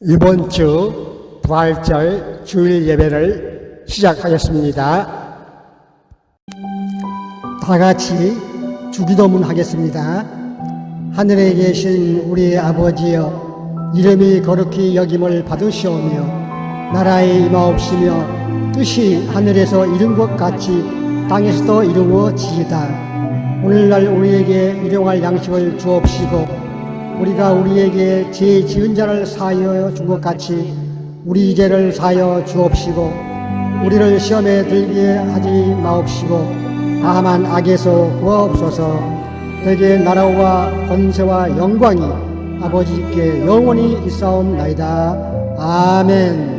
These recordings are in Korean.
이번 주 부활절 주일 예배를 시작하겠습니다. 다 같이 주기도문 하겠습니다. 하늘에 계신 우리 아버지여, 이름이 거룩히 여김을 받으시오며 나라의 임하옵시며 뜻이 하늘에서 이룬 것 같이 땅에서도 이루어지이다. 오늘날 우리에게 일용할 양식을 주옵시고 우리가 우리에게 죄 지은 자를 사하여 준 것 같이 우리 죄를 사하여 주옵시고 우리를 시험에 들게 하지 마옵시고 다만 악에서 구하옵소서. 대개 나라와 권세와 영광이 아버지께 영원히 있사옵나이다. 아멘.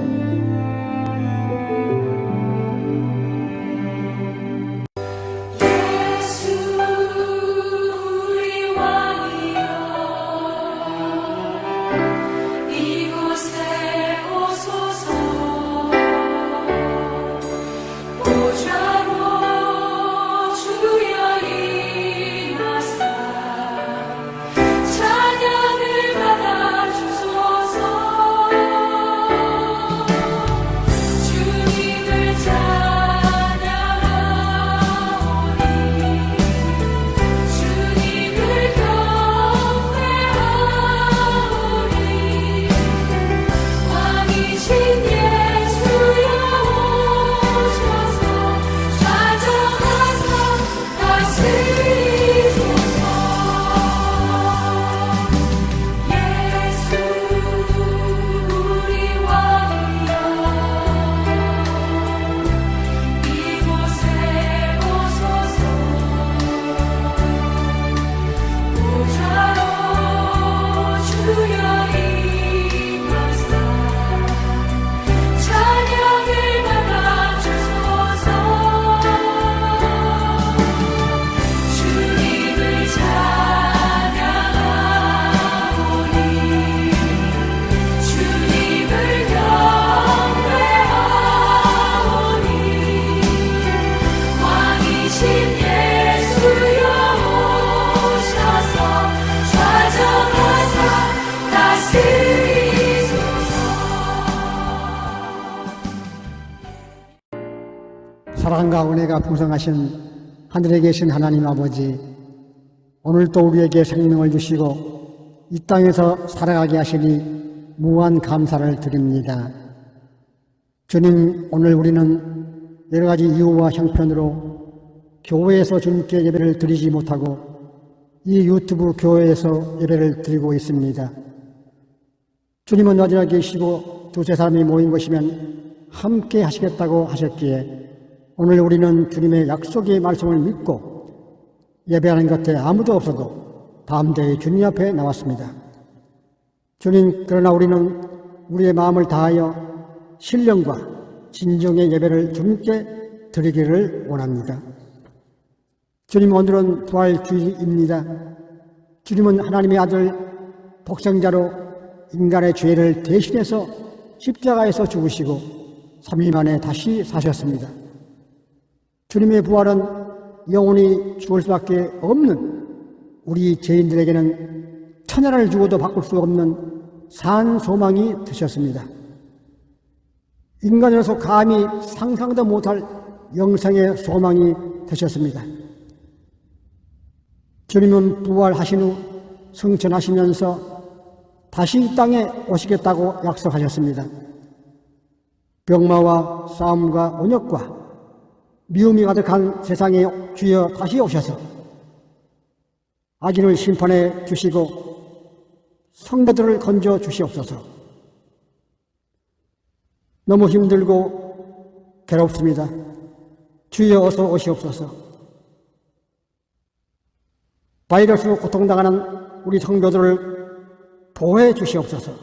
사랑과 은혜가 풍성하신 하늘에 계신 하나님 아버지, 오늘도 우리에게 생명을 주시고 이 땅에서 살아가게 하시니 무한 감사를 드립니다. 주님, 오늘 우리는 여러 가지 이유와 형편으로 교회에서 주님께 예배를 드리지 못하고 이 유튜브 교회에서 예배를 드리고 있습니다. 주님은 어디나 계시고 두세 사람이 모인 것이면 함께 하시겠다고 하셨기에 오늘 우리는 주님의 약속의 말씀을 믿고 예배하는 곁에 아무도 없어도 담대히 주님 앞에 나왔습니다. 주님, 그러나 우리는 우리의 마음을 다하여 신령과 진정의 예배를 주님께 드리기를 원합니다. 주님, 오늘은 부활주일입니다. 주님은 하나님의 아들 독생자로 인간의 죄를 대신해서 십자가에서 죽으시고 3일 만에 다시 사셨습니다. 주님의 부활은 영원히 죽을 수밖에 없는 우리 죄인들에게는 천하를 주고도 바꿀 수 없는 산 소망이 되셨습니다. 인간으로서 감히 상상도 못할 영생의 소망이 되셨습니다. 주님은 부활하신 후 승천하시면서 다시 이 땅에 오시겠다고 약속하셨습니다. 병마와 싸움과 온역과 미움이 가득한 세상에 주여 다시 오셔서 악인을 심판해 주시고 성도들을 건져 주시옵소서. 너무 힘들고 괴롭습니다. 주여 어서 오시옵소서. 바이러스로 고통당하는 우리 성도들을 보호해 주시옵소서.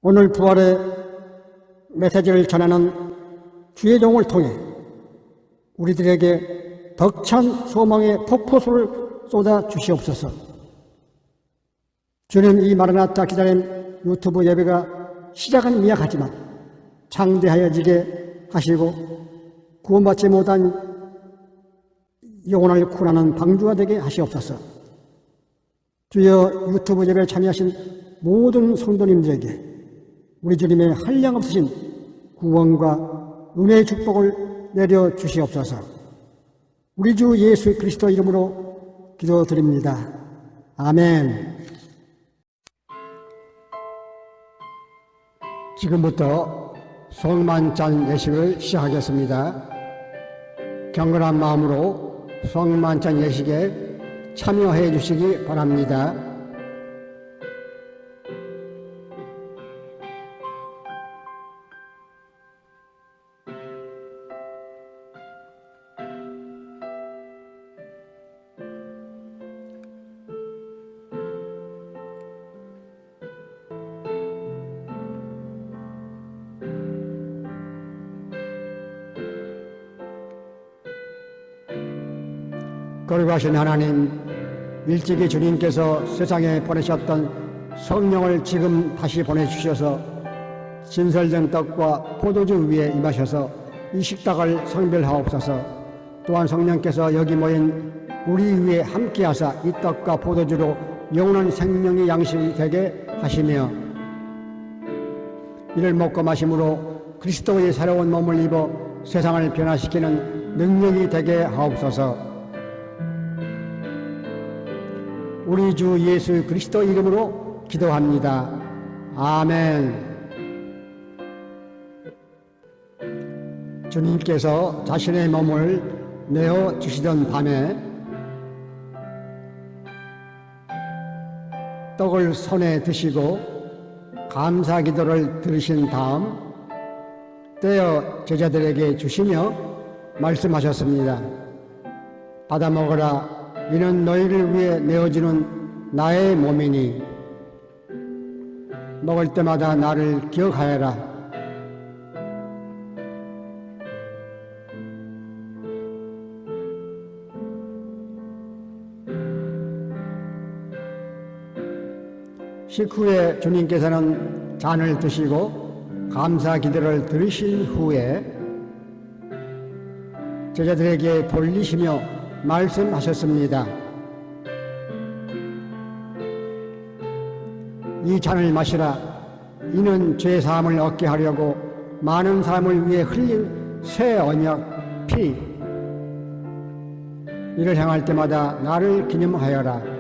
오늘 부활의 메시지를 전하는 주의 종을 통해 우리들에게 벅찬 소망의 폭포수를 쏟아 주시옵소서. 주님, 이 마라나타 기다림 유튜브 예배가 시작은 미약하지만 창대하여지게 하시고 구원받지 못한 영혼을 구원하는 방주가 되게 하시옵소서. 주여, 유튜브 예배에 참여하신 모든 성도님들에게 우리 주님의 한량없으신 구원과 은혜의 축복을 내려 주시옵소서. 우리 주 예수 그리스도 이름으로 기도드립니다. 아멘. 지금부터 성만찬 예식을 시작하겠습니다. 경건한 마음으로 성만찬 예식에 참여해 주시기 바랍니다. 거룩하신 하나님, 일찍이 주님께서 세상에 보내셨던 성령을 지금 다시 보내주셔서 진설된 떡과 포도주 위에 임하셔서 이 식탁을 성별하옵소서. 또한 성령께서 여기 모인 우리 위에 함께하사 이 떡과 포도주로 영원한 생명의 양식이 되게 하시며 이를 먹고 마심으로 그리스도의 새로운 몸을 입어 세상을 변화시키는 능력이 되게 하옵소서. 우리 주 예수 그리스도 이름으로 기도합니다. 아멘. 주님께서 자신의 몸을 내어 주시던 밤에 떡을 손에 드시고 감사 기도를 들으신 다음 떼어 제자들에게 주시며 말씀하셨습니다. 받아 먹으라. 이는 너희를 위해 내어주는 나의 몸이니 먹을 때마다 나를 기억하여라. 식후에 주님께서는 잔을 드시고 감사 기도를 들으신 후에 제자들에게 돌리시며 말씀하셨습니다. 이 잔을 마시라. 이는 죄 사함을 얻게 하려고 많은 사람을 위해 흘린 새 언약 피. 이를 행할 때마다 나를 기념하여라.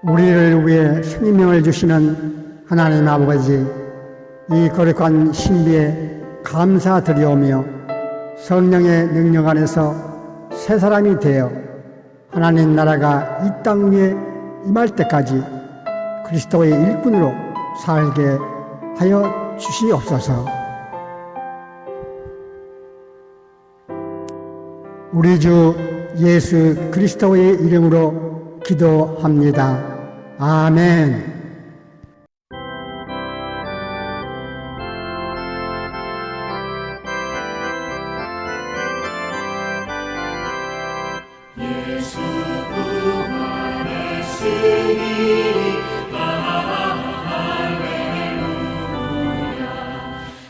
우리를 위해 생명을 주시는 하나님 아버지, 이 거룩한 신비에 감사드리오며 성령의 능력 안에서 새 사람이 되어 하나님 나라가 이 땅 위에 임할 때까지 그리스도의 일꾼으로 살게 하여 주시옵소서. 우리 주 예수 그리스도의 이름으로 기도합니다. 아멘. 예수 부활했으니 할렐루야.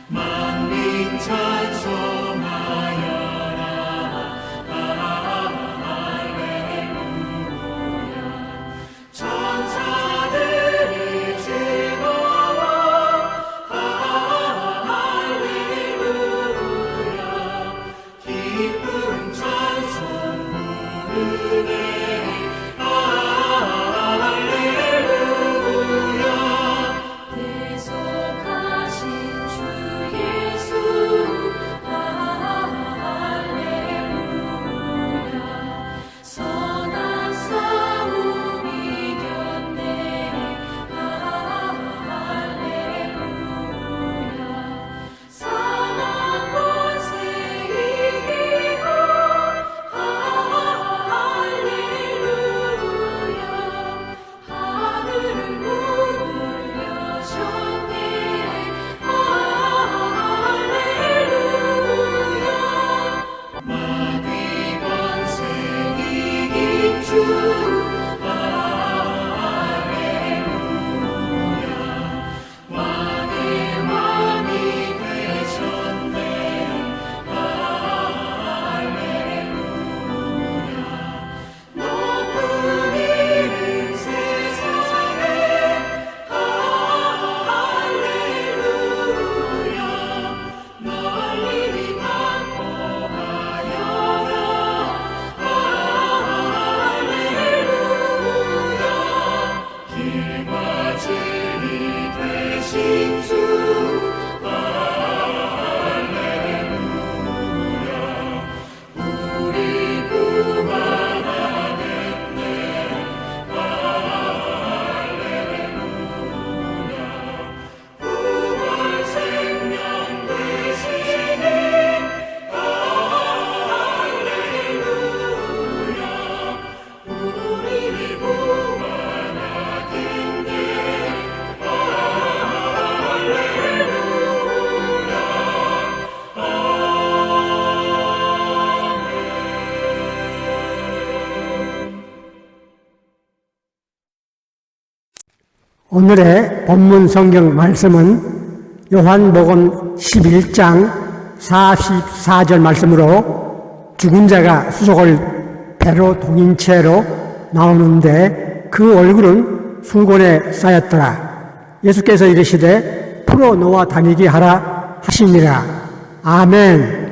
만민 찬송하여라. 할렐루야. 천사들 오늘의 본문 성경 말씀은 요한복음 11장 44절 말씀으로 죽은 자가 수족을 배로 동인 채로 나오는데 그 얼굴은 수건에 쌓였더라. 예수께서 이르시되 풀어 놓아 다니게 하라 하시니라. 아멘.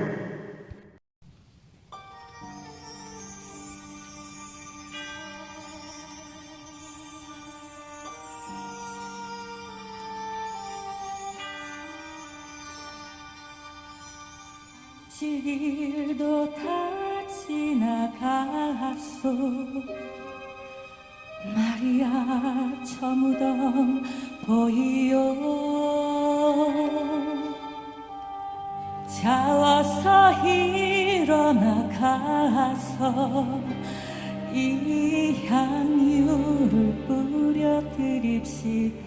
길도 다 지나갔소. 마리아 저 무덤 보이요. 자와서 일어나 가서 이 향유를 뿌려 드립시다.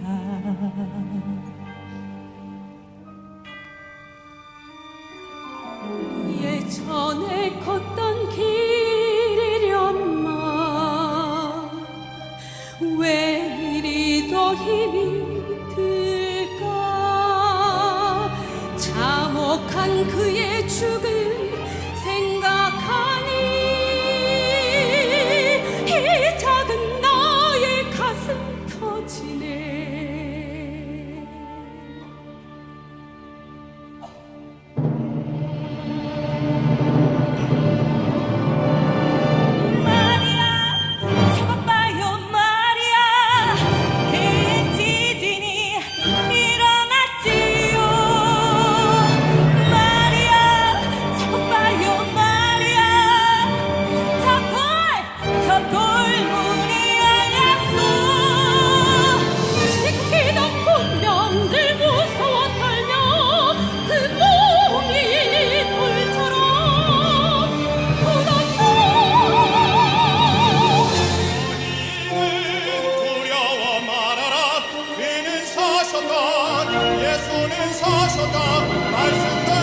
예전에 걷던 길이련마 왜 이리도 힘이 들까. 참혹한 그의 죽음 생각하니 이 작은 나의 가슴 터지네. 예수는 사셨다 말씀대로.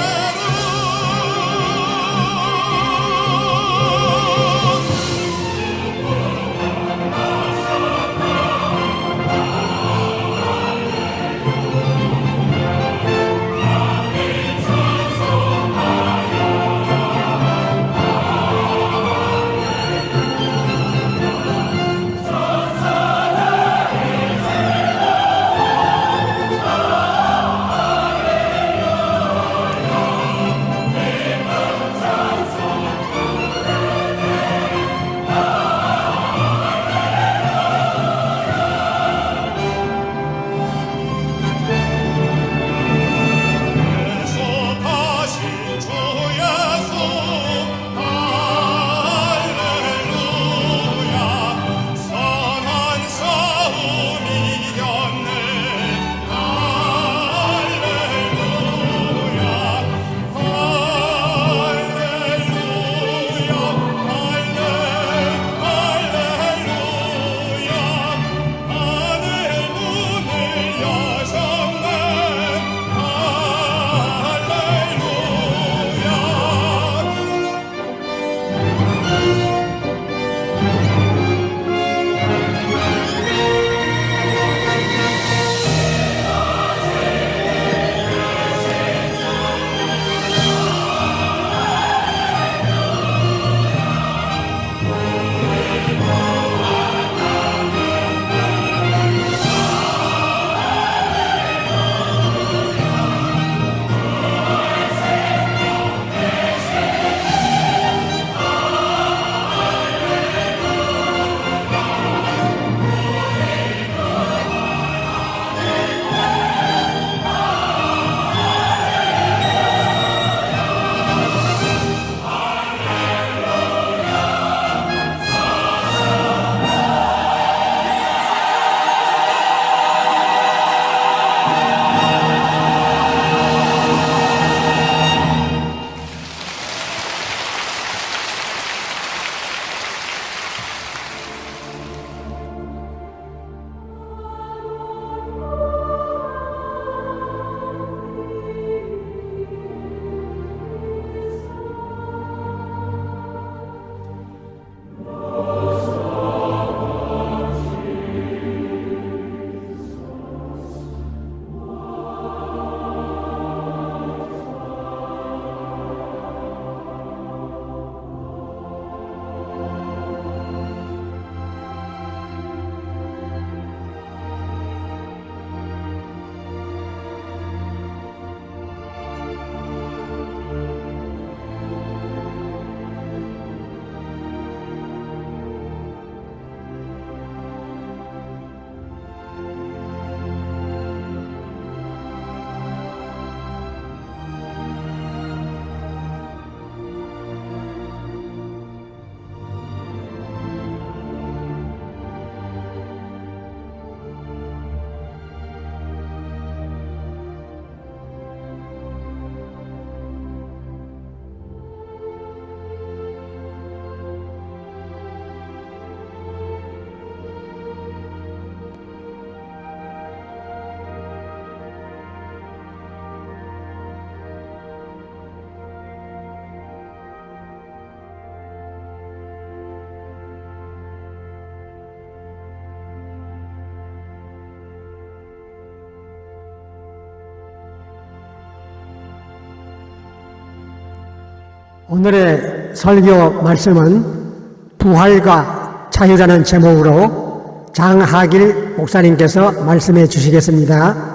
오늘의 설교 말씀은 부활과 자유라는 제목으로 장하길 목사님께서 말씀해 주시겠습니다.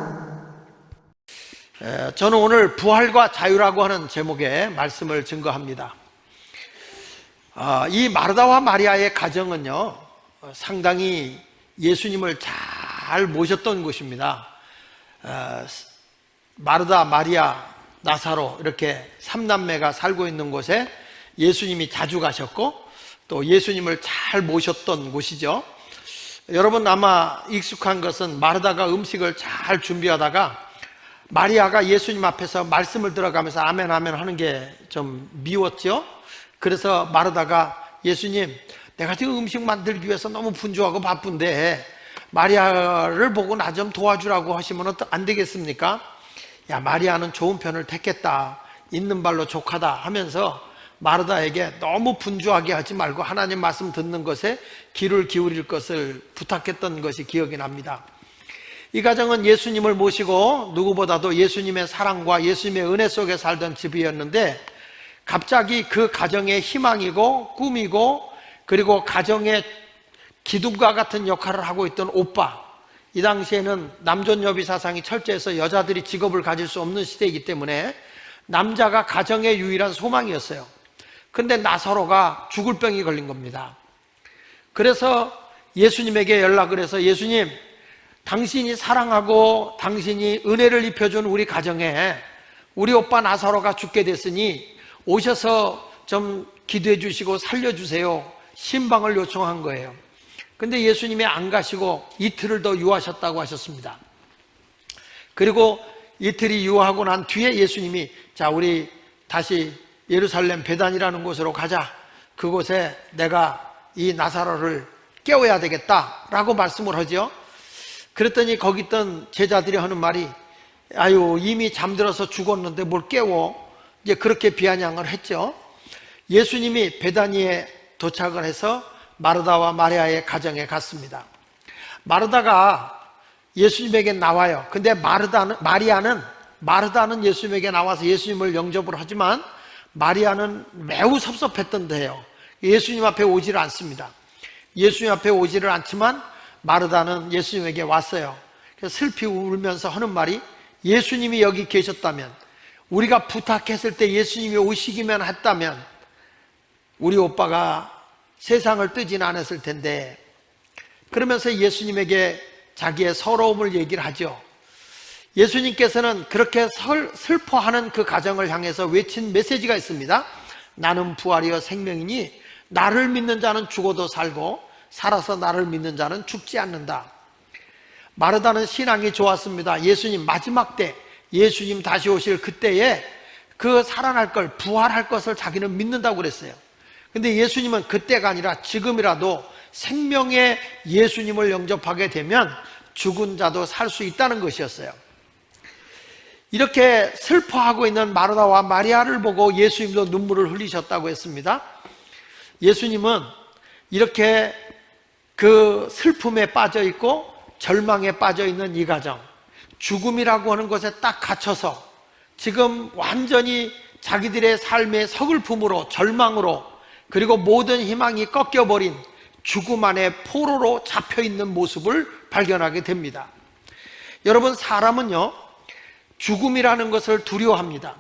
저는 오늘 부활과 자유라고 하는 제목의 말씀을 증거합니다. 이 마르다와 마리아의 가정은요, 상당히 예수님을 잘 모셨던 곳입니다. 마르다, 마리아, 나사로 이렇게 3남매가 살고 있는 곳에 예수님이 자주 가셨고 또 예수님을 잘 모셨던 곳이죠. 여러분 아마 익숙한 것은 마르다가 음식을 잘 준비하다가 마리아가 예수님 앞에서 말씀을 들어가면서 아멘 아멘 하는 게 좀 미웠죠. 그래서 마르다가 예수님, 내가 지금 음식 만들기 위해서 너무 분주하고 바쁜데 마리아를 보고 나 좀 도와주라고 하시면 안 되겠습니까? 야, 마리아는 좋은 편을 택했다, 있는 발로 족하다 하면서 마르다에게 너무 분주하게 하지 말고 하나님 말씀 듣는 것에 귀를 기울일 것을 부탁했던 것이 기억이 납니다. 이 가정은 예수님을 모시고 누구보다도 예수님의 사랑과 예수님의 은혜 속에 살던 집이었는데 갑자기 그 가정의 희망이고 꿈이고 그리고 가정의 기둥과 같은 역할을 하고 있던 오빠, 이 당시에는 남존여비 사상이 철저해서 여자들이 직업을 가질 수 없는 시대이기 때문에 남자가 가정의 유일한 소망이었어요. 근데 나사로가 죽을 병이 걸린 겁니다. 그래서 예수님에게 연락을 해서 예수님, 당신이 사랑하고 당신이 은혜를 입혀준 우리 가정에 우리 오빠 나사로가 죽게 됐으니 오셔서 좀 기도해 주시고 살려주세요, 신방을 요청한 거예요. 근데 예수님이 안 가시고 이틀을 더 유하셨다고 하셨습니다. 그리고 이틀이 유하고 난 뒤에 예수님이 자, 우리 다시 예루살렘 베단이라는 곳으로 가자. 그곳에 내가 이 나사로를 깨워야 되겠다라고 말씀을 하죠. 그랬더니 거기 있던 제자들이 하는 말이 아유, 이미 잠들어서 죽었는데 뭘 깨워, 이제 그렇게 비아냥을 했죠. 예수님이 베다니에 도착을 해서 마르다와 마리아의 가정에 갔습니다. 마르다가 예수님에게 나와요. 근데 마리아는 예수님에게 나와서 예수님을 영접을 하지만 마리아는 매우 섭섭했던데요. 예수님 앞에 오지를 않습니다. 예수님 앞에 오지를 않지만 마르다는 예수님에게 왔어요. 그래서 슬피 울면서 하는 말이 예수님이 여기 계셨다면, 우리가 부탁했을 때 예수님이 오시기만 했다면 우리 오빠가 세상을 뜨진 않았을 텐데, 그러면서 예수님에게 자기의 서러움을 얘기를 하죠. 예수님께서는 그렇게 슬퍼하는 그 가정을 향해서 외친 메시지가 있습니다. 나는 부활이요 생명이니 나를 믿는 자는 죽어도 살고 살아서 나를 믿는 자는 죽지 않는다. 마르다는 신앙이 좋았습니다. 예수님 마지막 때, 예수님 다시 오실 그때에 그 살아날 걸, 부활할 것을 자기는 믿는다고 그랬어요. 근데 예수님은 그때가 아니라 지금이라도 생명의 예수님을 영접하게 되면 죽은 자도 살 수 있다는 것이었어요. 이렇게 슬퍼하고 있는 마르다와 마리아를 보고 예수님도 눈물을 흘리셨다고 했습니다. 예수님은 이렇게 그 슬픔에 빠져 있고 절망에 빠져 있는 이 가정, 죽음이라고 하는 것에 딱 갇혀서 지금 완전히 자기들의 삶의 서글픔으로, 절망으로, 그리고 모든 희망이 꺾여버린 죽음 안에 포로로 잡혀있는 모습을 발견하게 됩니다. 여러분, 사람은요, 죽음이라는 것을 두려워합니다.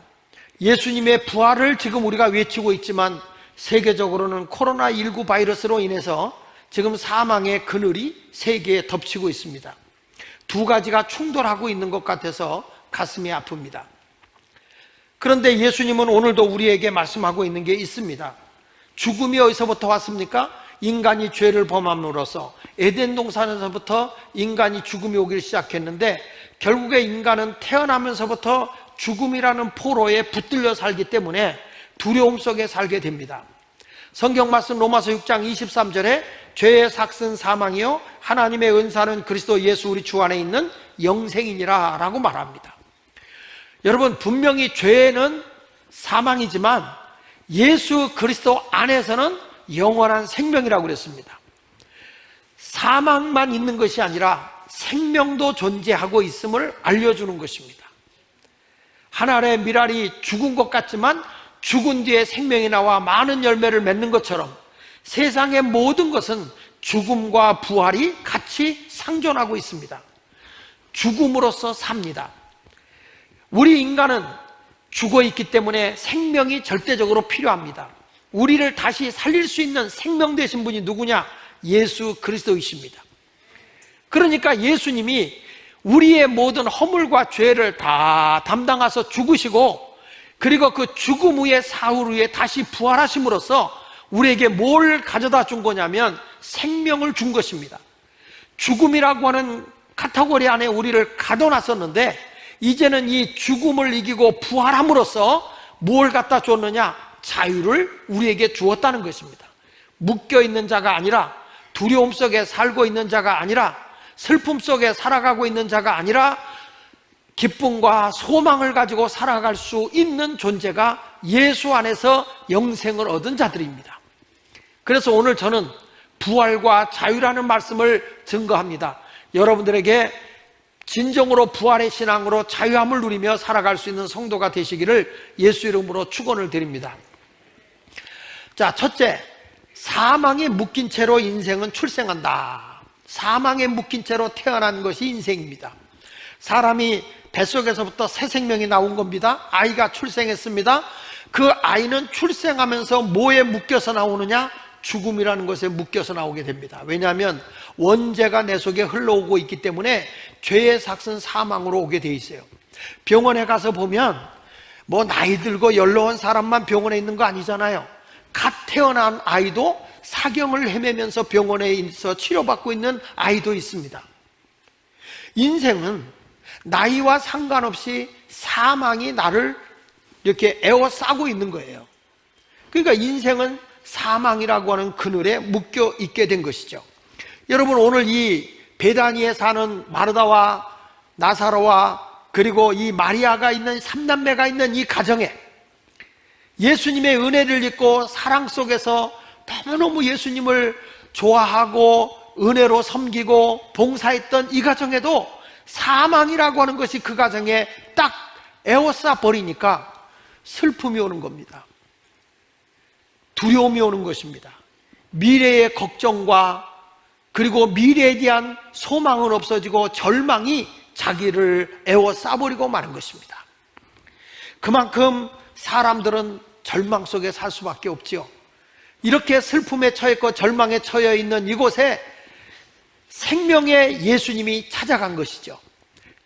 예수님의 부활을 지금 우리가 외치고 있지만 세계적으로는 코로나19 바이러스로 인해서 지금 사망의 그늘이 세계에 덮치고 있습니다. 두 가지가 충돌하고 있는 것 같아서 가슴이 아픕니다. 그런데 예수님은 오늘도 우리에게 말씀하고 있는 게 있습니다. 죽음이 어디서부터 왔습니까? 인간이 죄를 범함으로써 에덴 동산에서부터 인간이 죽음이 오기 시작했는데 결국에 인간은 태어나면서부터 죽음이라는 포로에 붙들려 살기 때문에 두려움 속에 살게 됩니다. 성경 말씀 로마서 6장 23절에 죄의 삭은 사망이요 하나님의 은사는 그리스도 예수 우리 주 안에 있는 영생이니라 라고 말합니다. 여러분, 분명히 죄는 사망이지만 예수 그리스도 안에서는 영원한 생명이라고 그랬습니다. 사망만 있는 것이 아니라 생명도 존재하고 있음을 알려주는 것입니다. 하늘의 미랄이 죽은 것 같지만 죽은 뒤에 생명이 나와 많은 열매를 맺는 것처럼 세상의 모든 것은 죽음과 부활이 같이 상존하고 있습니다. 죽음으로써 삽니다. 우리 인간은 죽어 있기 때문에 생명이 절대적으로 필요합니다. 우리를 다시 살릴 수 있는 생명 되신 분이 누구냐? 예수 그리스도이십니다. 그러니까 예수님이 우리의 모든 허물과 죄를 다 담당하셔서 죽으시고, 그리고 그 죽음 후에 사흘 후에 다시 부활하심으로써 우리에게 뭘 가져다 준 거냐면 생명을 준 것입니다. 죽음이라고 하는 카테고리 안에 우리를 가둬놨었는데 이제는 이 죽음을 이기고 부활함으로써 뭘 갖다 줬느냐? 자유를 우리에게 주었다는 것입니다. 묶여있는 자가 아니라, 두려움 속에 살고 있는 자가 아니라, 슬픔 속에 살아가고 있는 자가 아니라 기쁨과 소망을 가지고 살아갈 수 있는 존재가 예수 안에서 영생을 얻은 자들입니다. 그래서 오늘 저는 부활과 자유라는 말씀을 증거합니다. 여러분들에게 진정으로 부활의 신앙으로 자유함을 누리며 살아갈 수 있는 성도가 되시기를 예수 이름으로 축원을 드립니다. 자, 첫째, 사망에 묶인 채로 인생은 출생한다. 사망에 묶인 채로 태어난 것이 인생입니다. 사람이 뱃속에서부터 새 생명이 나온 겁니다. 아이가 출생했습니다. 그 아이는 출생하면서 뭐에 묶여서 나오느냐? 죽음이라는 것에 묶여서 나오게 됩니다. 왜냐하면 원죄가 내 속에 흘러오고 있기 때문에 죄의 삭은 사망으로 오게 돼 있어요. 병원에 가서 보면 뭐 나이 들고 연로한 사람만 병원에 있는 거 아니잖아요. 갓 태어난 아이도 사경을 헤매면서 병원에 있어 치료받고 있는 아이도 있습니다. 인생은 나이와 상관없이 사망이 나를 이렇게 에워싸고 있는 거예요. 그러니까 인생은 사망이라고 하는 그늘에 묶여 있게 된 것이죠. 여러분, 오늘 이 베다니에 사는 마르다와 나사로와 그리고 이 마리아가 있는 삼남매가 있는 이 가정에 예수님의 은혜를 입고 사랑 속에서 너무너무 예수님을 좋아하고 은혜로 섬기고 봉사했던 이 가정에도 사망이라고 하는 것이 그 가정에 딱 에워싸 버리니까 슬픔이 오는 겁니다. 두려움이 오는 것입니다. 미래의 걱정과 그리고 미래에 대한 소망은 없어지고 절망이 자기를 에워싸버리고 마는 것입니다. 그만큼 사람들은 절망 속에 살 수밖에 없지요. 이렇게 슬픔에 처했고 절망에 처해 있는 이곳에 생명의 예수님이 찾아간 것이죠.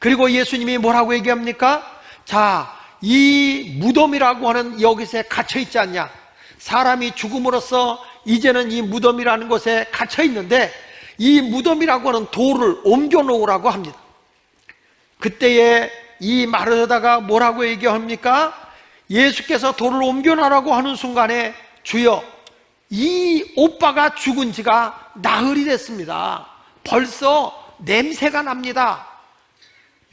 그리고 예수님이 뭐라고 얘기합니까? 자, 이 무덤이라고 하는 여기서 갇혀 있지 않냐? 사람이 죽음으로써 이제는 이 무덤이라는 곳에 갇혀 있는데 이 무덤이라고 하는 돌을 옮겨 놓으라고 합니다. 그때에 이 마르다가 뭐라고 얘기합니까? 예수께서 돌을 옮겨 놓으라고 하는 순간에 주여, 이 오빠가 죽은 지가 나흘이 됐습니다. 벌써 냄새가 납니다.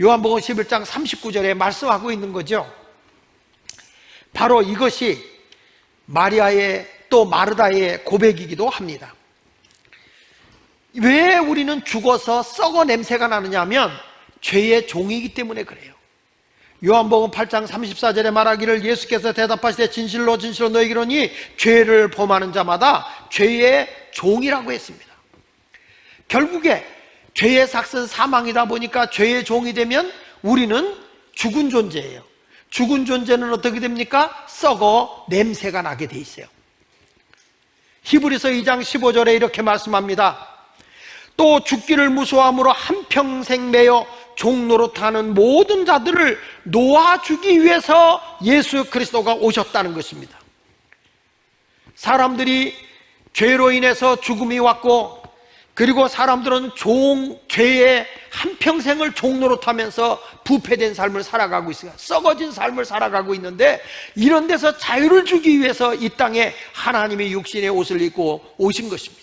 요한복음 11장 39절에 말씀하고 있는 거죠. 바로 이것이 마리아의 또 마르다의 고백이기도 합니다. 왜 우리는 죽어서 썩어 냄새가 나느냐 하면 죄의 종이기 때문에 그래요. 요한복음 8장 34절에 말하기를 예수께서 대답하시되 진실로 진실로 너희에게 이르노니 죄를 범하는 자마다 죄의 종이라고 했습니다. 결국에 죄의 삭은 사망이다 보니까 죄의 종이 되면 우리는 죽은 존재예요. 죽은 존재는 어떻게 됩니까? 썩어 냄새가 나게 돼 있어요. 히브리서 2장 15절에 이렇게 말씀합니다. 또 죽기를 무서워함으로 한평생 매여 종노릇하는 모든 자들을 놓아주기 위해서 예수 그리스도가 오셨다는 것입니다. 사람들이 죄로 인해서 죽음이 왔고, 그리고 사람들은 죄의 한평생을 종노릇하면서 부패된 삶을 살아가고 있어요. 썩어진 삶을 살아가고 있는데, 이런 데서 자유를 주기 위해서 이 땅에 하나님의 육신의 옷을 입고 오신 것입니다.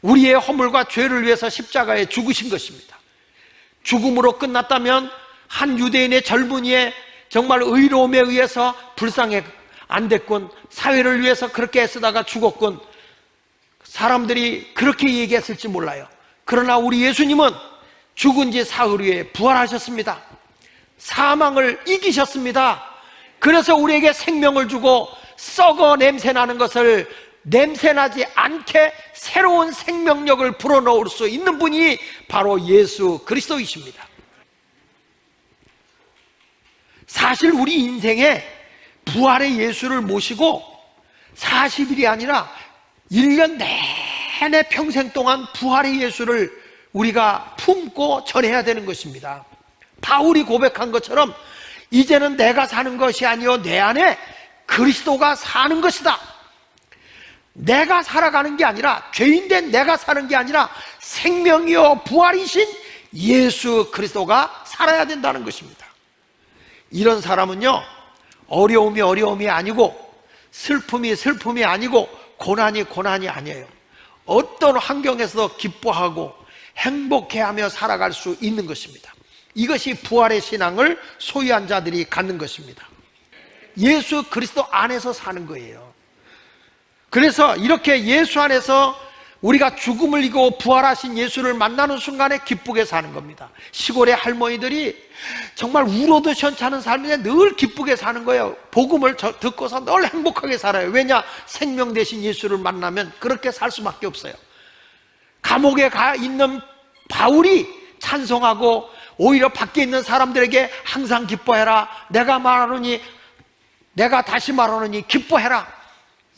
우리의 허물과 죄를 위해서 십자가에 죽으신 것입니다. 죽음으로 끝났다면 한 유대인의 젊은이의 정말 의로움에 의해서 불쌍히 안 됐군, 사회를 위해서 그렇게 애쓰다가 죽었군, 사람들이 그렇게 얘기했을지 몰라요. 그러나 우리 예수님은 죽은 지 사흘 후에 부활하셨습니다. 사망을 이기셨습니다. 그래서 우리에게 생명을 주고 썩어 냄새나는 것을 냄새나지 않게 새로운 생명력을 불어넣을 수 있는 분이 바로 예수 그리스도이십니다. 사실 우리 인생에 부활의 예수를 모시고 40일이 아니라 1년 내내 평생 동안 부활의 예수를 우리가 품고 전해야 되는 것입니다. 바울이 고백한 것처럼 이제는 내가 사는 것이 아니요 내 안에 그리스도가 사는 것이다. 내가 살아가는 게 아니라, 죄인된 내가 사는 게 아니라 생명이요 부활이신 예수 그리스도가 살아야 된다는 것입니다. 이런 사람은요, 어려움이 어려움이 아니고 슬픔이 슬픔이 아니고 고난이 고난이 아니에요. 어떤 환경에서도 기뻐하고 행복해하며 살아갈 수 있는 것입니다. 이것이 부활의 신앙을 소유한 자들이 갖는 것입니다. 예수 그리스도 안에서 사는 거예요. 그래서 이렇게 예수 안에서 우리가 죽음을 이기고 부활하신 예수를 만나는 순간에 기쁘게 사는 겁니다. 시골의 할머니들이 정말 울어도 시원찮은 삶인데 늘 기쁘게 사는 거예요. 복음을 듣고서 늘 행복하게 살아요. 왜냐? 생명 대신 예수를 만나면 그렇게 살 수밖에 없어요. 감옥에 가 있는 바울이 찬송하고 오히려 밖에 있는 사람들에게 항상 기뻐해라, 내가 다시 말하노니 기뻐해라.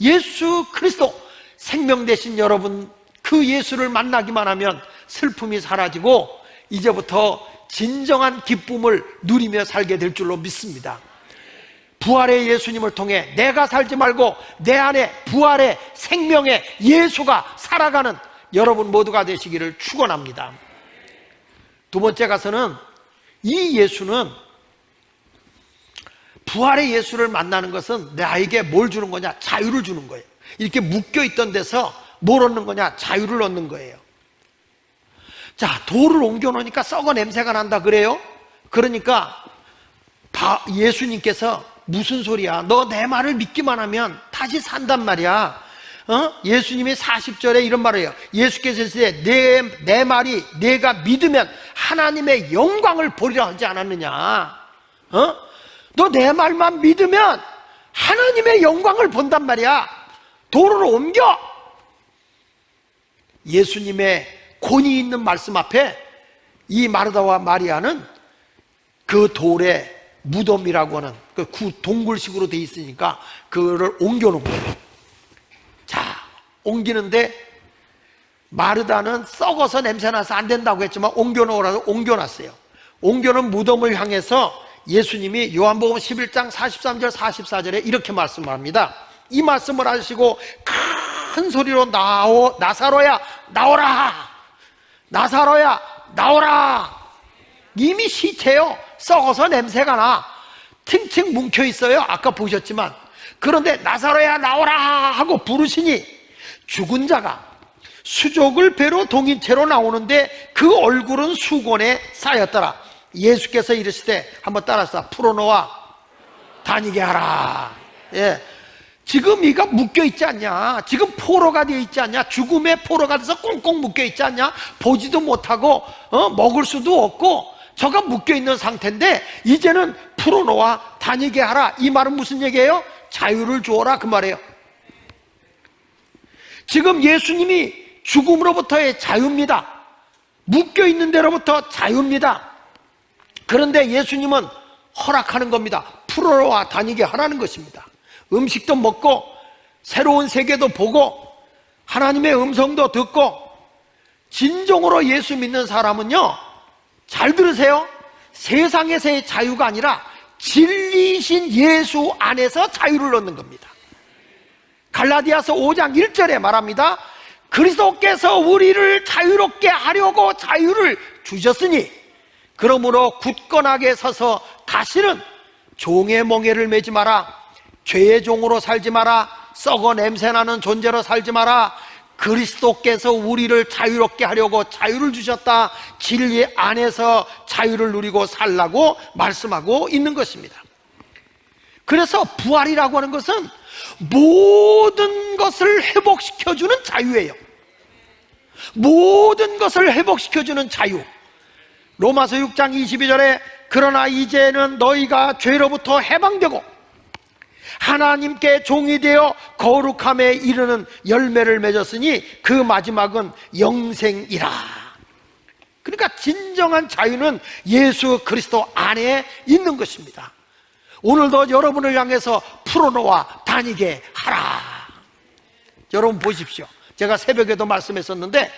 예수 그리스도 생명 대신 여러분, 그 예수를 만나기만 하면 슬픔이 사라지고 이제부터 진정한 기쁨을 누리며 살게 될 줄로 믿습니다. 부활의 예수님을 통해 내가 살지 말고 내 안에 부활의 생명의 예수가 살아가는 여러분 모두가 되시기를 축원합니다. 두 번째 가서는 이 예수는, 부활의 예수를 만나는 것은 나에게 뭘 주는 거냐? 자유를 주는 거예요. 이렇게 묶여있던 데서 뭘 얻는 거냐? 자유를 얻는 거예요. 자, 돌을 옮겨놓으니까 썩어 냄새가 난다 그래요? 그러니까 예수님께서 무슨 소리야? 너 내 말을 믿기만 하면 다시 산단 말이야. 예수님이 40절에 이런 말을 해요. 예수께서 했을 때 내 말이 내가 믿으면 하나님의 영광을 보리라 하지 않았느냐? 너 내 말만 믿으면 하나님의 영광을 본단 말이야. 돌을 옮겨. 예수님의 권위 있는 말씀 앞에 이 마르다와 마리아는 그 돌의 무덤이라고 하는 그 동굴식으로 돼 있으니까 그거를 옮겨놓은 거예요. 자, 옮기는데 마르다는 썩어서 냄새나서 안 된다고 했지만 옮겨놓으라고 옮겨놨어요. 옮겨놓은 무덤을 향해서 예수님이 요한복음 11장 43절 44절에 이렇게 말씀합니다. 이 말씀을 하시고 큰 소리로 나사로야 나오라, 나사로야 나오라. 이미 시체요, 썩어서 냄새가 나, 팅팅 뭉쳐 있어요. 아까 보셨지만. 그런데 나사로야 나오라 하고 부르시니 죽은 자가 수족을 배로 동인 채로 나오는데 그 얼굴은 수건에 쌓였더라. 예수께서 이르시되, 한번 따라서 풀어놓아 다니게 하라. 예, 지금 이가 묶여 있지 않냐? 지금 포로가 되어 있지 않냐? 죽음의 포로가 돼서 꽁꽁 묶여 있지 않냐? 보지도 못하고 먹을 수도 없고 저가 묶여 있는 상태인데 이제는 풀어놓아 다니게 하라. 이 말은 무슨 얘기예요? 자유를 주어라 그 말이에요. 지금 예수님이 죽음으로부터의 자유입니다. 묶여 있는 데로부터 자유입니다. 그런데 예수님은 허락하는 겁니다. 풀어놓아 다니게 하라는 것입니다. 음식도 먹고 새로운 세계도 보고 하나님의 음성도 듣고, 진정으로 예수 믿는 사람은요, 잘 들으세요, 세상에서의 자유가 아니라 진리이신 예수 안에서 자유를 얻는 겁니다. 갈라디아서 5장 1절에 말합니다. 그리스도께서 우리를 자유롭게 하려고 자유를 주셨으니 그러므로 굳건하게 서서 다시는 종의 멍에를 매지 마라. 죄의 종으로 살지 마라. 썩어 냄새나는 존재로 살지 마라. 그리스도께서 우리를 자유롭게 하려고 자유를 주셨다. 진리 안에서 자유를 누리고 살라고 말씀하고 있는 것입니다. 그래서 부활이라고 하는 것은 모든 것을 회복시켜주는 자유예요. 모든 것을 회복시켜주는 자유. 로마서 6장 22절에 그러나 이제는 너희가 죄로부터 해방되고 하나님께 종이 되어 거룩함에 이르는 열매를 맺었으니 그 마지막은 영생이라. 그러니까 진정한 자유는 예수 그리스도 안에 있는 것입니다. 오늘도 여러분을 향해서 풀어놓아 다니게 하라. 여러분 보십시오. 제가 새벽에도 말씀했었는데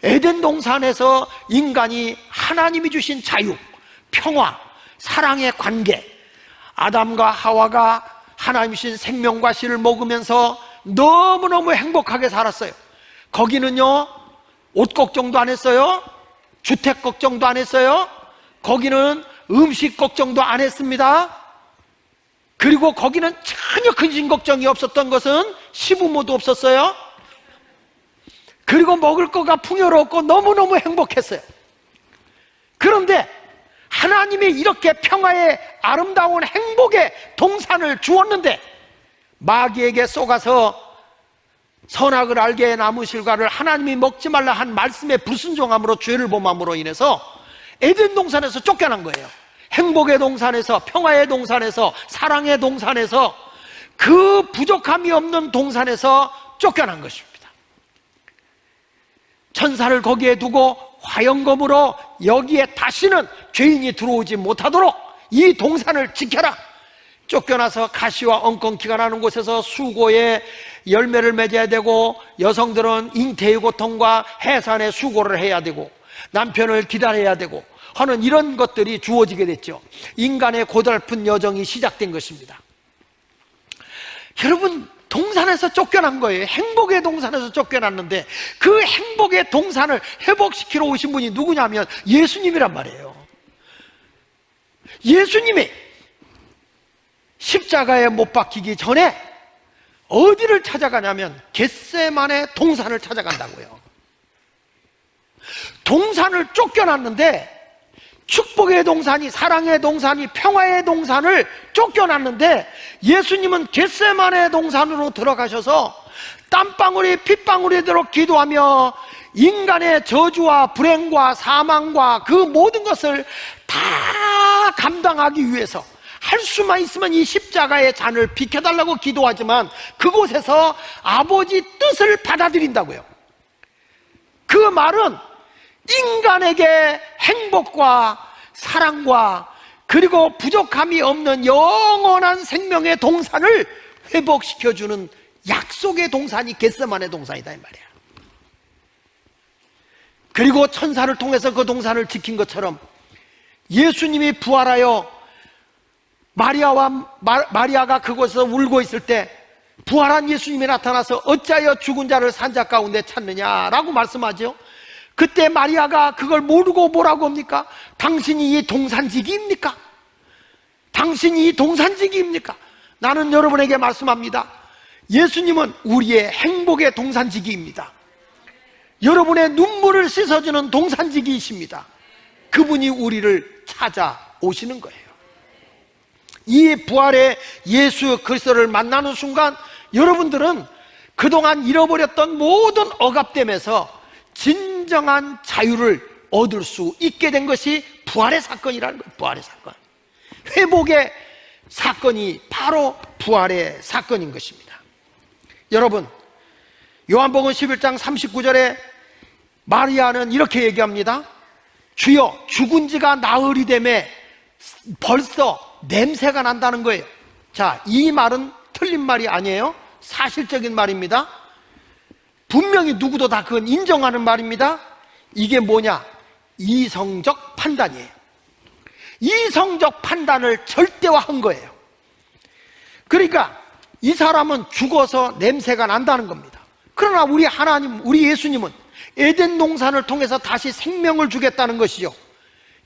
에덴 동산에서 인간이 하나님이 주신 자유, 평화, 사랑의 관계, 아담과 하와가 하나님이 주신 생명과 씨를 먹으면서 너무너무 행복하게 살았어요. 거기는요, 옷 걱정도 안 했어요. 주택 걱정도 안 했어요. 거기는 음식 걱정도 안 했습니다. 그리고 거기는 전혀 근심 걱정이 없었던 것은 시부모도 없었어요. 그리고 먹을 거가 풍요롭고 너무너무 행복했어요. 그런데 하나님이 이렇게 평화의 아름다운 행복의 동산을 주었는데 마귀에게 쏘가서 선악을 알게 나무 실과를 하나님이 먹지 말라 한 말씀에 불순종함으로 죄를 범함으로 인해서 에덴 동산에서 쫓겨난 거예요. 행복의 동산에서, 평화의 동산에서, 사랑의 동산에서, 그 부족함이 없는 동산에서 쫓겨난 것입니다. 천사를 거기에 두고 화영검으로 여기에 다시는 죄인이 들어오지 못하도록 이 동산을 지켜라. 쫓겨나서 가시와 엉겅퀴가 나는 곳에서 수고의 열매를 맺어야 되고, 여성들은 잉태의 고통과 해산의 수고를 해야 되고, 남편을 기다려야 되고 하는 이런 것들이 주어지게 됐죠. 인간의 고달픈 여정이 시작된 것입니다. 여러분, 동산에서 쫓겨난 거예요. 행복의 동산에서 쫓겨났는데 그 행복의 동산을 회복시키러 오신 분이 누구냐면 예수님이란 말이에요. 예수님이 십자가에 못 박히기 전에 어디를 찾아가냐면 겟세마네 동산을 찾아간다고요. 동산을 쫓겨났는데, 축복의 동산이, 사랑의 동산이, 평화의 동산을 쫓겨났는데 예수님은 겟세마네 동산으로 들어가셔서 땀방울이 핏방울이 되도록 기도하며 인간의 저주와 불행과 사망과 그 모든 것을 다 감당하기 위해서 할 수만 있으면 이 십자가의 잔을 비켜달라고 기도하지만 그곳에서 아버지 뜻을 받아들인다고요. 그 말은 인간에게 행복과 사랑과 그리고 부족함이 없는 영원한 생명의 동산을 회복시켜주는 약속의 동산이 겟세마네 동산이다 이 말이야. 그리고 천사를 통해서 그 동산을 지킨 것처럼 예수님이 부활하여 마리아가 그곳에서 울고 있을 때 부활한 예수님이 나타나서 어찌하여 죽은 자를 산자 가운데 찾느냐라고 말씀하죠. 그때 마리아가 그걸 모르고 뭐라고 합니까? 당신이 이 동산지기입니까? 당신이 이 동산지기입니까? 나는 여러분에게 말씀합니다. 예수님은 우리의 행복의 동산지기입니다. 여러분의 눈물을 씻어주는 동산지기이십니다. 그분이 우리를 찾아오시는 거예요. 이 부활의 예수 그리스도를 만나는 순간 여러분들은 그동안 잃어버렸던 모든 억압됨에서 진정한 자유를 얻을 수 있게 된 것이 부활의 사건이라는 거예요. 부활의 사건, 회복의 사건이 바로 부활의 사건인 것입니다. 여러분, 요한복음 11장 39절에 마리아는 이렇게 얘기합니다. 주여, 죽은 지가 나흘이 되매 벌써 냄새가 난다는 거예요. 자, 이 말은 틀린 말이 아니에요. 사실적인 말입니다. 분명히 누구도 다 그건 인정하는 말입니다. 이게 뭐냐? 이성적 판단이에요. 이성적 판단을 절대화한 거예요. 그러니까 이 사람은 죽어서 냄새가 난다는 겁니다. 그러나 우리 하나님, 우리 예수님은 에덴 동산을 통해서 다시 생명을 주겠다는 것이죠.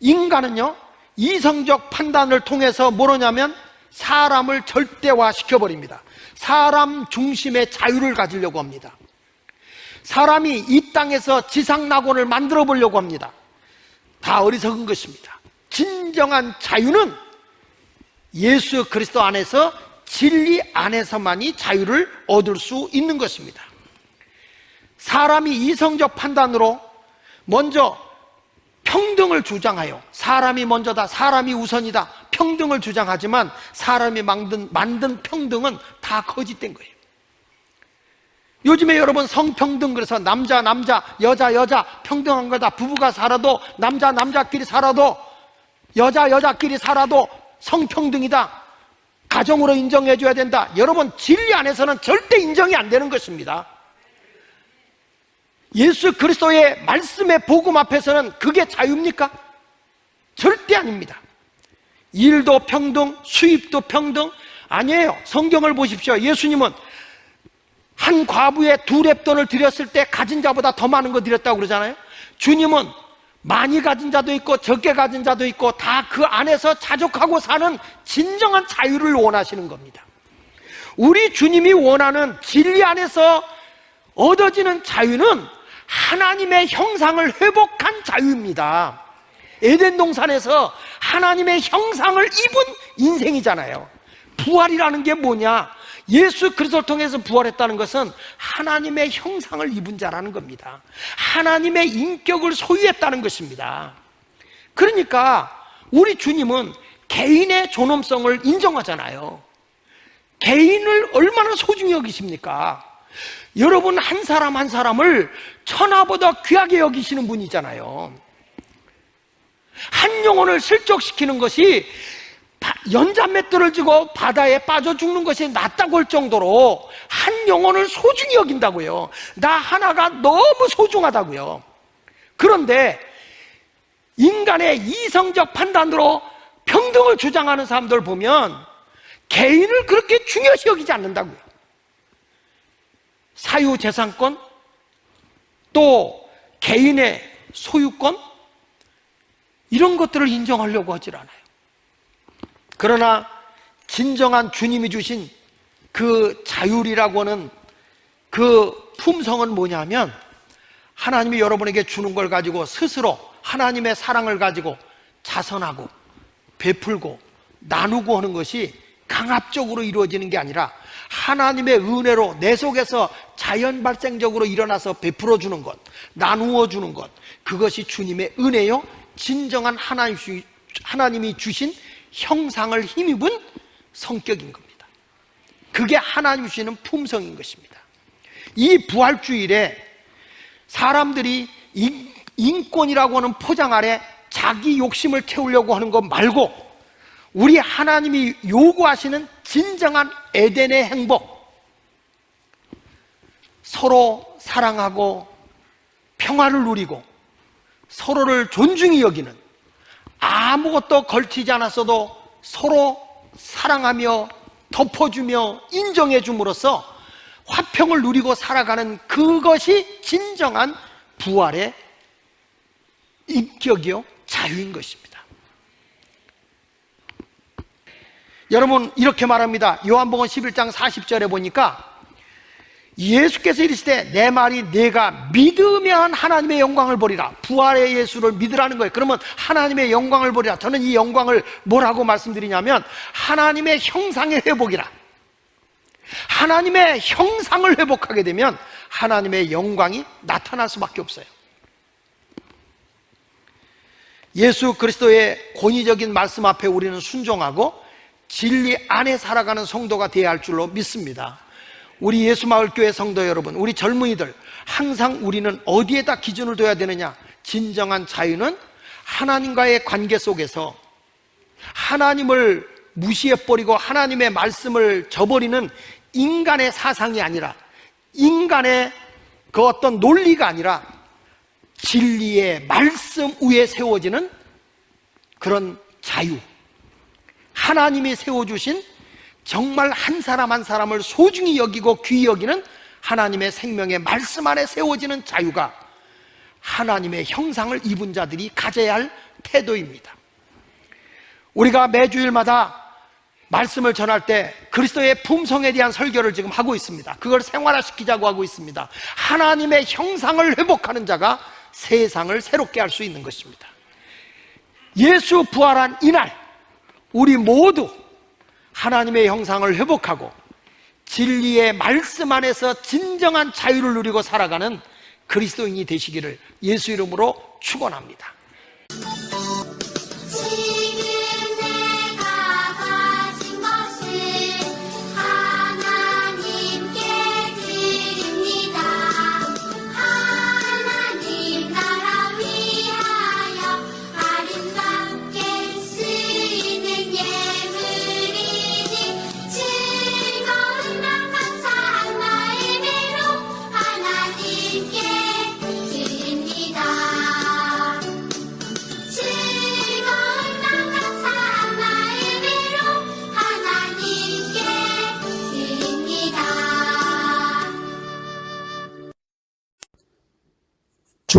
인간은요, 이성적 판단을 통해서 뭐냐면 사람을 절대화시켜버립니다. 사람 중심의 자유를 가지려고 합니다. 사람이 이 땅에서 지상낙원을 만들어 보려고 합니다. 다 어리석은 것입니다. 진정한 자유는 예수 그리스도 안에서, 진리 안에서만이 자유를 얻을 수 있는 것입니다. 사람이 이성적 판단으로 먼저 평등을 주장하여 사람이 먼저다, 사람이 우선이다, 평등을 주장하지만 사람이 만든 평등은 다 거짓된 거예요. 요즘에 여러분 성평등, 그래서 남자 여자 평등한 거다. 부부가 살아도 남자끼리 살아도 여자끼리 살아도 성평등이다. 가정으로 인정해 줘야 된다. 여러분, 진리 안에서는 절대 인정이 안 되는 것입니다. 예수 그리스도의 말씀의 복음 앞에서는 그게 자유입니까? 절대 아닙니다. 일도 평등, 수입도 평등 아니에요. 성경을 보십시오. 예수님은 한 과부에 2렙돈을 드렸을 때 가진 자보다 더 많은 거 드렸다고 그러잖아요. 주님은 많이 가진 자도 있고 적게 가진 자도 있고 다 그 안에서 자족하고 사는 진정한 자유를 원하시는 겁니다. 우리 주님이 원하는 진리 안에서 얻어지는 자유는 하나님의 형상을 회복한 자유입니다. 에덴 동산에서 하나님의 형상을 입은 인생이잖아요. 부활이라는 게 뭐냐? 예수 그리스도를 통해서 부활했다는 것은 하나님의 형상을 입은 자라는 겁니다. 하나님의 인격을 소유했다는 것입니다. 그러니까 우리 주님은 개인의 존엄성을 인정하잖아요. 개인을 얼마나 소중히 여기십니까? 여러분, 한 사람 한 사람을 천하보다 귀하게 여기시는 분이잖아요. 한 영혼을 실족시키는 것이 연잔맷돌을 쥐고 바다에 빠져 죽는 것이 낫다고 할 정도로 한 영혼을 소중히 여긴다고요. 나 하나가 너무 소중하다고요. 그런데 인간의 이성적 판단으로 평등을 주장하는 사람들 보면 개인을 그렇게 중요시 여기지 않는다고요. 사유재산권, 또 개인의 소유권, 이런 것들을 인정하려고 하질 않아요. 그러나 진정한 주님이 주신 그 자율이라고 하는 그 품성은 뭐냐면, 하나님이 여러분에게 주는 걸 가지고 스스로 하나님의 사랑을 가지고 자선하고 베풀고 나누고 하는 것이 강압적으로 이루어지는 게 아니라 하나님의 은혜로 내 속에서 자연 발생적으로 일어나서 베풀어 주는 것, 나누어 주는 것, 그것이 주님의 은혜요, 진정한 하나님이 주신 형상을 힘입은 성격인 겁니다. 그게 하나님이 주시는 품성인 것입니다. 이 부활주일에 사람들이 인권이라고 하는 포장 아래 자기 욕심을 채우려고 하는 것 말고 우리 하나님이 요구하시는 진정한 에덴의 행복, 서로 사랑하고 평화를 누리고 서로를 존중히 여기는, 아무것도 걸치지 않았어도 서로 사랑하며 덮어주며 인정해 줌으로써 화평을 누리고 살아가는, 그것이 진정한 부활의 인격이요 자유인 것입니다. 여러분, 이렇게 말합니다. 요한복음 11장 40절에 보니까 예수께서 이르시되 내 말이 내가 믿으면 하나님의 영광을 보리라. 부활의 예수를 믿으라는 거예요. 그러면 하나님의 영광을 보리라. 저는 이 영광을 뭐라고 말씀드리냐면 하나님의 형상의 회복이라. 하나님의 형상을 회복하게 되면 하나님의 영광이 나타날 수밖에 없어요. 예수 그리스도의 권위적인 말씀 앞에 우리는 순종하고 진리 안에 살아가는 성도가 되어야 할 줄로 믿습니다. 우리 예수마을교회 성도 여러분, 우리 젊은이들, 항상 우리는 어디에다 기준을 둬야 되느냐? 진정한 자유는 하나님과의 관계 속에서 하나님을 무시해버리고 하나님의 말씀을 저버리는 인간의 사상이 아니라, 인간의 그 어떤 논리가 아니라 진리의 말씀 위에 세워지는 그런 자유, 하나님이 세워주신 정말 한 사람 한 사람을 소중히 여기고 귀히 여기는 하나님의 생명의 말씀 안에 세워지는 자유가 하나님의 형상을 입은 자들이 가져야 할 태도입니다. 우리가 매주일마다 말씀을 전할 때 그리스도의 품성에 대한 설교를 지금 하고 있습니다. 그걸 생활화시키자고 하고 있습니다. 하나님의 형상을 회복하는 자가 세상을 새롭게 할 수 있는 것입니다. 예수 부활한 이날 우리 모두 하나님의 형상을 회복하고 진리의 말씀 안에서 진정한 자유를 누리고 살아가는 그리스도인이 되시기를 예수 이름으로 축원합니다. 지금 내가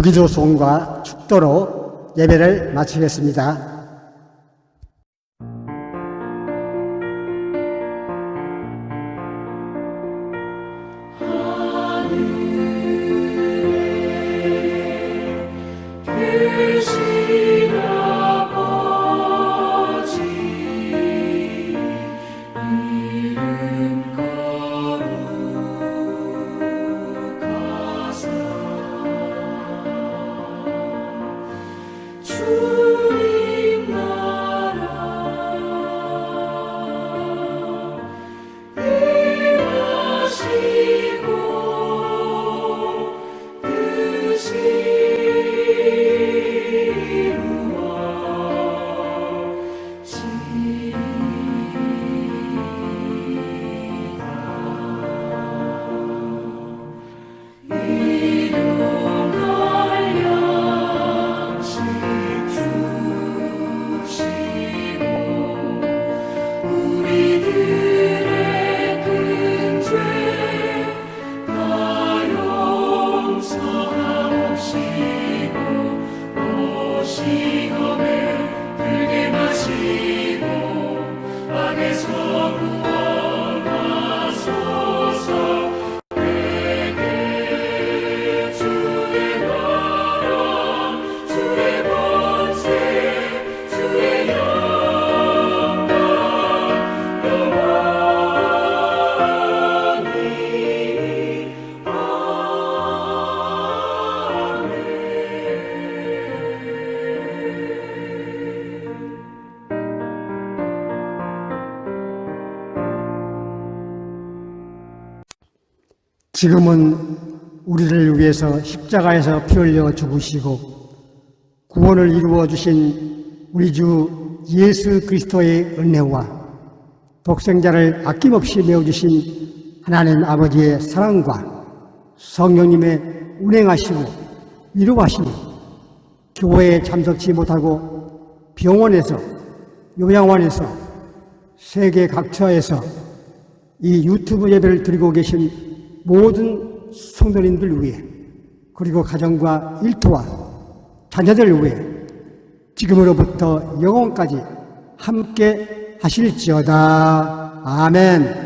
무기도 송과 축도로 예배를 마치겠습니다. 계신 아버지 이름 거룩하사 주님 나라 임하시고 뜻이 지금은 우리를 위해서 십자가에서 피 흘려 죽으시고 구원을 이루어 주신 우리 주 예수 그리스도의 은혜와 독생자를 아낌없이 내어주신 하나님 아버지의 사랑과 성령님의 운행하시고 위로하시니 교회에 참석치 못하고 병원에서 요양원에서 세계 각처에서 이 유튜브 예배를 드리고 계신 모든 성도님들 위해 그리고 가정과 일터와 자녀들 위해 지금으로부터 영원까지 함께 하실지어다. 아멘.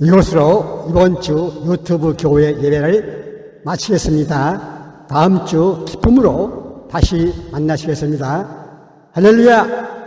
이것으로 이번 주 유튜브 교회 예배를 마치겠습니다. 다음 주 기쁨으로 다시 만나시겠습니다. 할렐루야!